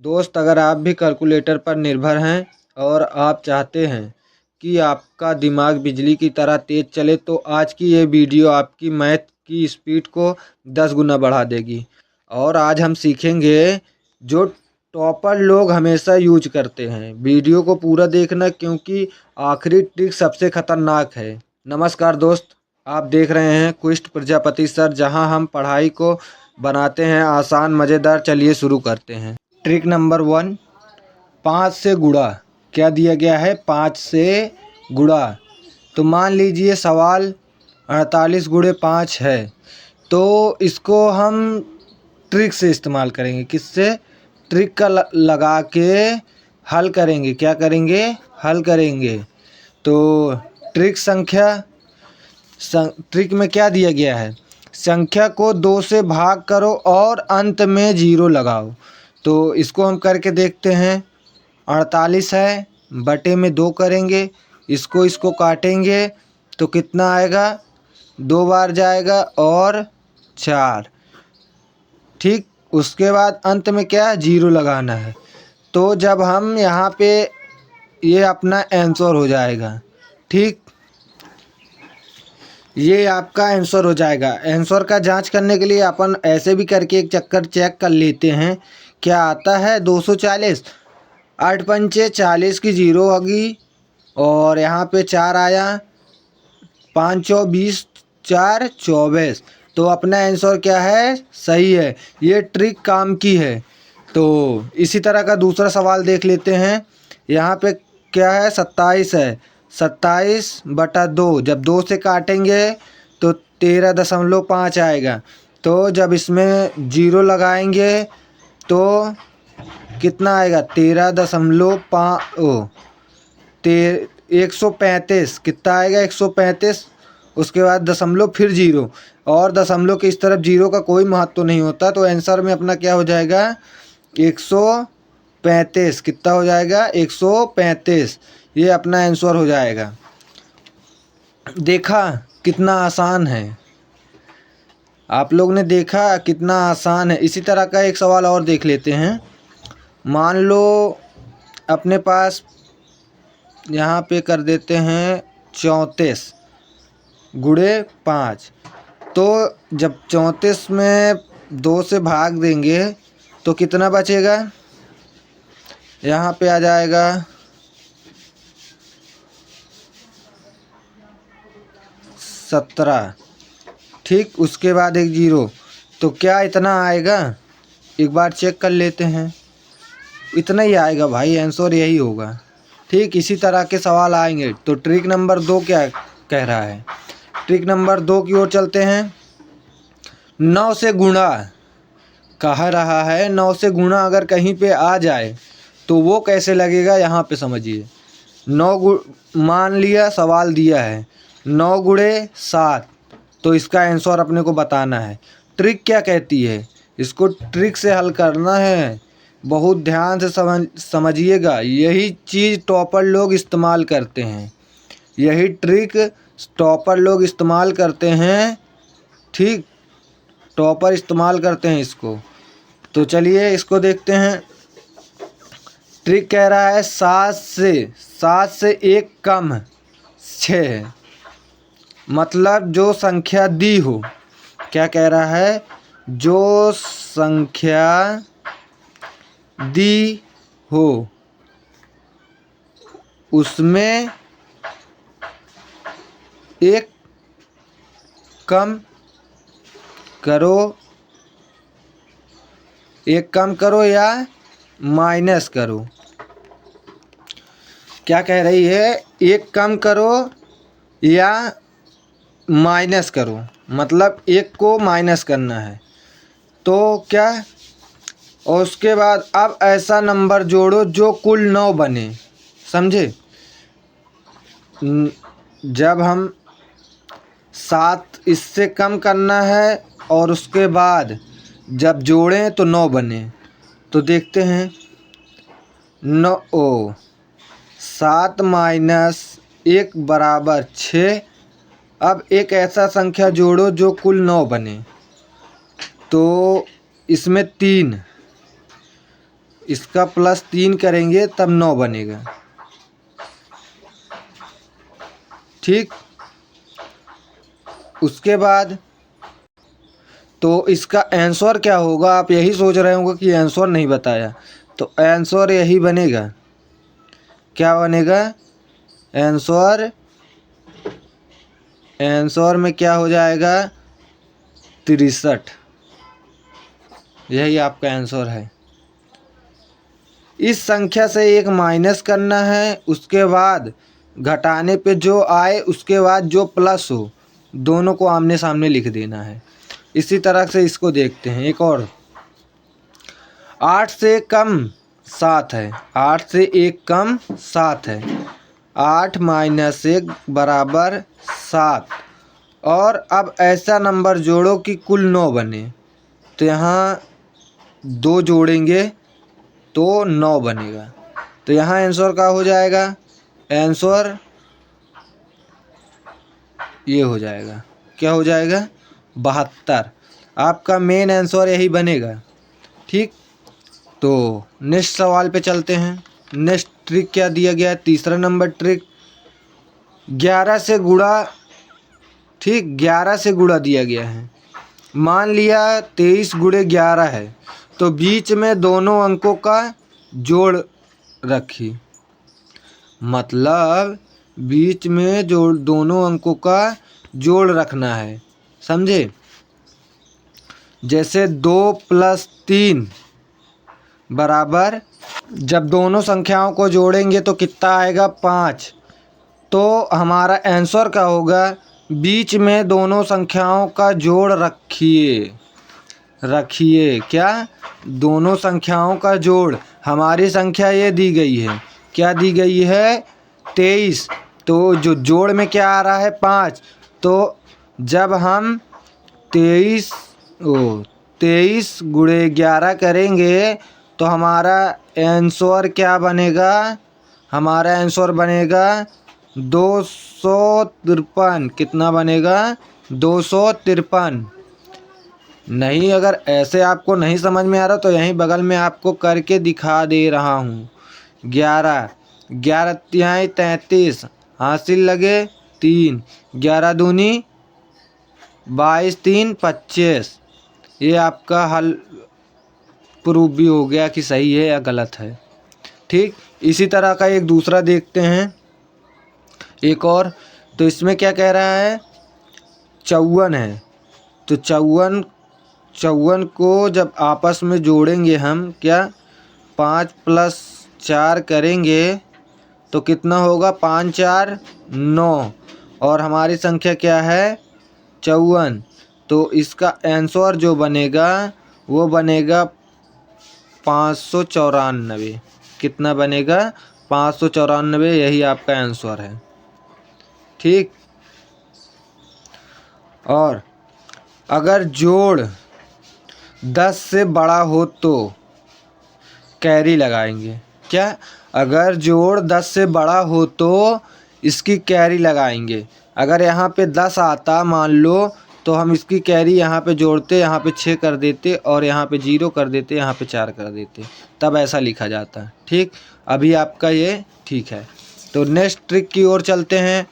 दोस्त, अगर आप भी कैलकुलेटर पर निर्भर हैं और आप चाहते हैं कि आपका दिमाग बिजली की तरह तेज चले तो आज की ये वीडियो आपकी मैथ की स्पीड को 10 गुना बढ़ा देगी। और आज हम सीखेंगे जो टॉपर लोग हमेशा यूज करते हैं। वीडियो को पूरा देखना क्योंकि आखिरी ट्रिक सबसे खतरनाक है। नमस्कार दोस्त, आप देख रहे हैं क्विस्ट प्रजापति सर, जहां हम पढ़ाई को बनाते हैं आसान मज़ेदार। चलिए शुरू करते हैं। ट्रिक नंबर 1, 5 से गुणा। क्या दिया गया है? 5 से गुणा। तो मान लीजिए सवाल 48 गुणे 5 है, तो इसको हम ट्रिक से इस्तेमाल करेंगे। किससे? ट्रिक का लगा के हल करेंगे। क्या करेंगे? हल करेंगे। तो ट्रिक में क्या दिया गया है? संख्या को 2 से भाग करो और अंत में 0 लगाओ। तो इसको हम करके देखते हैं। 48 है, बटे में 2 करेंगे, इसको काटेंगे तो कितना आएगा? 2 बार जाएगा और 4। ठीक, उसके बाद अंत में क्या? 0 लगाना है। तो जब हम यहाँ पे ये अपना आंसर हो जाएगा। ठीक, ये आपका आंसर हो जाएगा। आंसर का जांच करने के लिए अपन ऐसे भी करके एक चक्कर चेक कर लेते हैं। क्या आता है? 240। 8 पंचे 40 की 0 होगी और यहाँ पे 4 आया। 5 चौ 20, 4 24। तो अपना आंसर क्या है? सही है। ये ट्रिक काम की है। तो इसी तरह का दूसरा सवाल देख लेते हैं। यहाँ पे क्या है? 27 है। 27/2 जब 2 से काटेंगे तो 13.5 आएगा। तो जब इसमें 0 लगाएंगे तो कितना आएगा? 135। कितना आएगा? 135। उसके बाद दशमलव फिर 0, और दशमलव के इस तरफ 0 का कोई महत्व नहीं होता। तो आंसर में अपना क्या हो जाएगा? 135। कितना हो जाएगा? 135। ये अपना आंसर हो जाएगा। देखा कितना आसान है? आप लोग ने देखा कितना आसान है? इसी तरह का एक सवाल और देख लेते हैं। मान लो अपने पास यहाँ पे कर देते हैं 34 गुणे 5। तो जब 34 में 2 से भाग देंगे तो कितना बचेगा? यहाँ पे आ जाएगा 17। ठीक, उसके बाद एक 0। तो क्या इतना आएगा? एक बार चेक कर लेते हैं। इतना ही आएगा भाई, आंसर यही होगा। ठीक, इसी तरह के सवाल आएंगे। तो ट्रिक नंबर 2 क्या कह रहा है? ट्रिक नंबर 2 की ओर चलते हैं। 9 से गुणा कह रहा है। 9 से गुणा अगर कहीं पे आ जाए तो वो कैसे लगेगा? यहाँ पे समझिए। 9 मान लिया सवाल दिया है 9 गुणे 7, तो इसका आंसर अपने को बताना है। ट्रिक क्या कहती है? इसको ट्रिक से हल करना है। बहुत ध्यान से समझिएगा। यही चीज़ टॉपर लोग इस्तेमाल करते हैं। यही ट्रिक टॉपर लोग इस्तेमाल करते हैं। ठीक, टॉपर इस्तेमाल करते हैं इसको। तो चलिए इसको देखते हैं। ट्रिक कह रहा है 7 से 1 कम 6 है। मतलब जो संख्या दी हो। क्या कह रहा है? जो संख्या दी हो उसमें 1 कम करो। 1 कम करो या माइनस करो। क्या कह रही है? 1 कम करो या माइनस करो। मतलब 1 को माइनस करना है। तो क्या? और उसके बाद अब ऐसा नंबर जोड़ो जो कुल 9 बने। समझे? जब हम 7 इससे कम करना है और उसके बाद जब जोड़ें तो 9 बने। तो देखते हैं। 7 माइनस 1 बराबर 6। अब एक ऐसा संख्या जोड़ो जो कुल 9 बने। तो इसमें 3, इसका +3 करेंगे तब 9 बनेगा। ठीक, उसके बाद तो इसका आंसर क्या होगा, आप यही सोच रहे होंगे कि आंसर नहीं बताया, तो आंसर यही बनेगा। क्या बनेगा आंसर में क्या हो जाएगा 63। यही आपका आंसर है। इस संख्या से एक माइनस करना है, उसके बाद घटाने पे जो आए उसके बाद जो प्लस हो दोनों को आमने सामने लिख देना है। इसी तरह से इसको देखते हैं एक और। 8 से कम 7 है, 8 से 1 कम 7 है, 8 - 1 बराबर 7। और अब ऐसा नंबर जोड़ो कि कुल 9 बने। तो यहाँ 2 जोड़ेंगे तो 9 बनेगा। तो यहाँ आंसर क्या हो जाएगा, आंसर ये हो जाएगा। क्या हो जाएगा 72। आपका मेन आंसर यही बनेगा। ठीक, तो नेक्स्ट सवाल पे चलते हैं। नेक्स्ट ट्रिक क्या दिया गया है, तीसरा नंबर ट्रिक 11 से गुणा। ठीक, 11 से गुणा दिया गया है। मान लिया 23 × 11 है, तो बीच में दोनों अंकों का जोड़ रखी। मतलब बीच में जो दोनों अंकों का जोड़ रखना है, समझे। जैसे 2 + 3 बराबर, जब दोनों संख्याओं को जोड़ेंगे तो कितना आएगा 5। तो हमारा आंसर क्या होगा, बीच में दोनों संख्याओं का जोड़ रखिए। क्या, दोनों संख्याओं का जोड़। हमारी संख्या ये दी गई है, क्या दी गई है 23। तो जो जोड़ में क्या आ रहा है 5। तो जब हम 23 × 11 करेंगे तो हमारा आंसर क्या बनेगा, हमारा आंसर बनेगा 253। कितना बनेगा 253। नहीं, अगर ऐसे आपको नहीं समझ में आ रहा तो यहीं बगल में आपको करके दिखा दे रहा हूँ। 11 तिहाई 33, हासिल लगे 3, 11 दूनी 22, 3 25। ये आपका हल प्रूफ भी हो गया कि सही है या गलत है। ठीक, इसी तरह का एक दूसरा देखते हैं एक और। तो इसमें क्या कह रहा है 54 है। तो 54 को जब आपस में जोड़ेंगे हम, क्या 5 + 4 करेंगे तो कितना होगा 5 × 4 = 9। और हमारी संख्या क्या है 54। तो इसका आंसर जो बनेगा वो बनेगा 594। कितना बनेगा 594। यही आपका आंसर है। ठीक, और अगर जोड़ 10 से बड़ा हो तो कैरी लगाएंगे। क्या, अगर जोड़ 10 से बड़ा हो तो इसकी कैरी लगाएंगे। अगर यहाँ पे 10 आता मान लो, तो हम इसकी कैरी यहाँ पे जोड़ते, यहाँ पे 6 कर देते और यहाँ पे 0 कर देते, यहाँ पे 4 कर देते, तब ऐसा लिखा जाता है। ठीक, अभी आपका ये ठीक है। तो नेक्स्ट ट्रिक की ओर चलते हैं।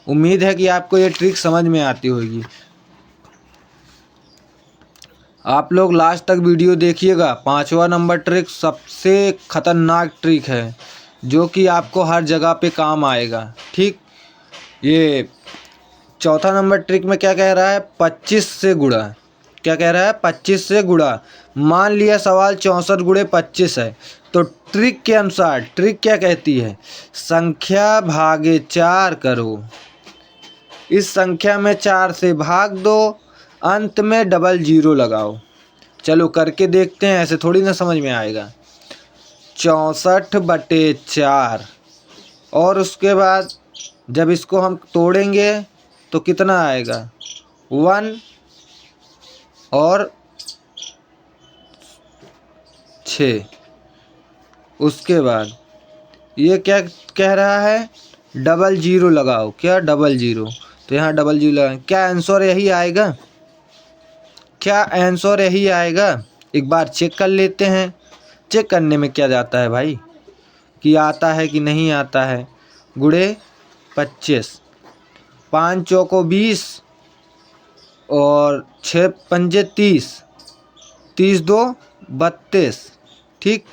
उम्मीद है कि आपको ये ट्रिक समझ में आती होगी। आप लोग लास्ट तक वीडियो देखिएगा। 5वां नंबर ट्रिक सबसे ख़तरनाक ट्रिक है, जो कि आपको हर जगह पे काम आएगा। ठीक, ये चौथा नंबर ट्रिक में क्या कह रहा है 25 से गुणा। क्या कह रहा है 25 से गुणा। मान लिया सवाल 64 × 25 है, तो ट्रिक के अनुसार ट्रिक क्या कहती है, संख्या भागे 4 करो। इस संख्या में 4 से भाग दो, अंत में डबल 0 लगाओ। चलो करके देखते हैं, ऐसे थोड़ी ना समझ में आएगा। 64/4 और उसके बाद जब इसको हम तोड़ेंगे तो कितना आएगा 1 और 6। उसके बाद ये क्या कह रहा है डबल 0 लगाओ। क्या डबल 0, तो यहाँ डबल 0 लगाएं। क्या आंसर यही आएगा, क्या आंसर यही आएगा, एक बार चेक कर लेते हैं। चेक करने में क्या जाता है भाई कि आता है कि नहीं आता है। गुणे 25, 5 चौको 20 और 6 पंजे 30, 30 2 32। ठीक,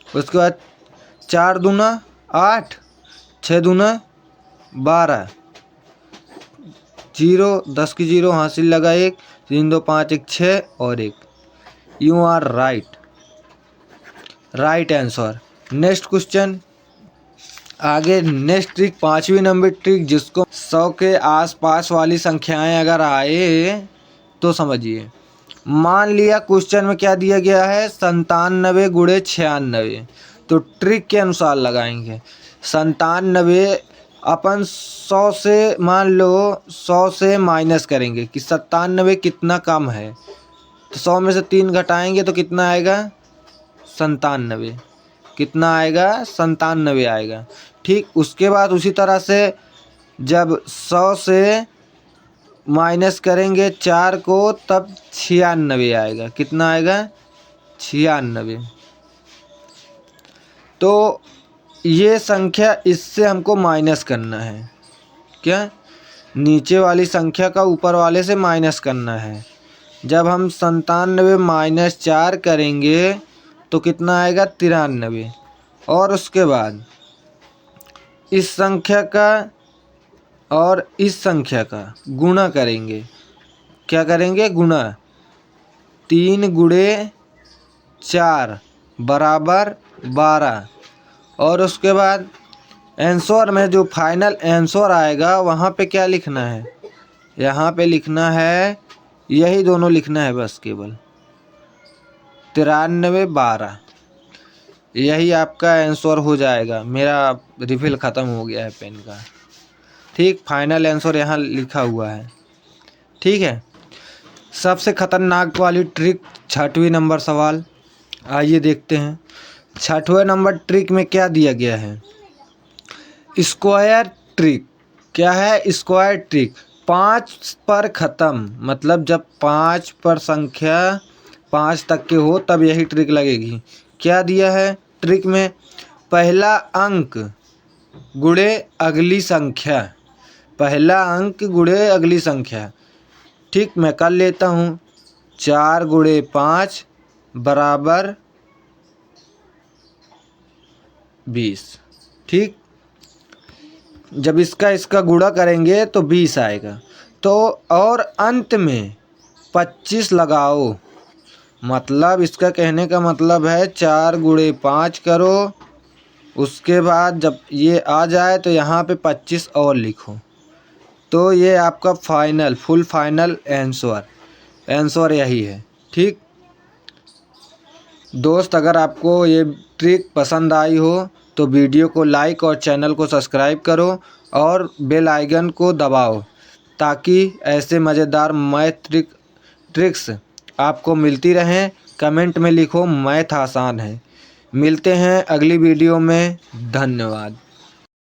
उसके बाद 4 दूना 8, 6 दूना 12, 0 10 की 0 हासिल लगा 1, 3 2 5 1 6 और 1। You are right, right answer. Next question आगे। नेक्स्ट ट्रिक 5वीं नंबर ट्रिक, जिसको 100 के आसपास वाली संख्याएं अगर आए तो समझिए। मान लिया क्वेश्चन में क्या दिया गया है 97 गुणे 96, तो ट्रिक के अनुसार लगाएंगे। 97 अपन 100 से मान लो 100 से माइनस करेंगे कि 97 कितना कम है, तो 100 में से 3 घटाएंगे तो कितना आएगा 97। कितना आएगा 97 आएगा। ठीक, उसके बाद उसी तरह से जब 100 से माइनस करेंगे 4 को तब 96 आएगा। कितना आएगा 96। तो ये संख्या इससे हमको माइनस करना है। क्या, नीचे वाली संख्या का ऊपर वाले से माइनस करना है। जब हम 97 माइनस 4 करेंगे तो कितना आएगा 93। और उसके बाद इस संख्या का और इस संख्या का गुणा करेंगे। क्या करेंगे गुणा, 3 गुणे 4 बराबर 12। और उसके बाद आंसर में जो फाइनल आंसर आएगा वहाँ पे क्या लिखना है, यहाँ पे लिखना है, यही दोनों लिखना है बस केवल 93 12। यही आपका आंसर हो जाएगा। मेरा रिफिल ख़त्म हो गया है पेन का। ठीक, फाइनल आंसर यहाँ लिखा हुआ है। ठीक है, सबसे खतरनाक वाली ट्रिक 6वीं नंबर सवाल, आइए देखते हैं। 6वें नंबर ट्रिक में क्या दिया गया है, स्क्वायर ट्रिक। क्या है स्क्वायर ट्रिक, 5 पर ख़त्म, मतलब जब 5 पर संख्या 5 तक के हो तब यही ट्रिक लगेगी। क्या दिया है ट्रिक में, पहला अंक गुणे अगली संख्या, पहला अंक गुणे अगली संख्या। ठीक, मैं कर लेता हूँ, 4 गुणे 5 बराबर 20। ठीक, जब इसका गुणा करेंगे तो 20 आएगा। तो और अंत में 25 लगाओ, मतलब इसका कहने का मतलब है 4 गुणे 5 करो, उसके बाद जब ये आ जाए तो यहाँ पे 25 और लिखो। तो ये आपका फाइनल फुल फाइनल आंसर यही है। ठीक दोस्त, अगर आपको ये ट्रिक पसंद आई हो तो वीडियो को लाइक और चैनल को सब्सक्राइब करो और बेल आइकन को दबाओ, ताकि ऐसे मज़ेदार मैथ ट्रिक्स आपको मिलती रहें। कमेंट में लिखो मैथ आसान है। मिलते हैं अगली वीडियो में, धन्यवाद।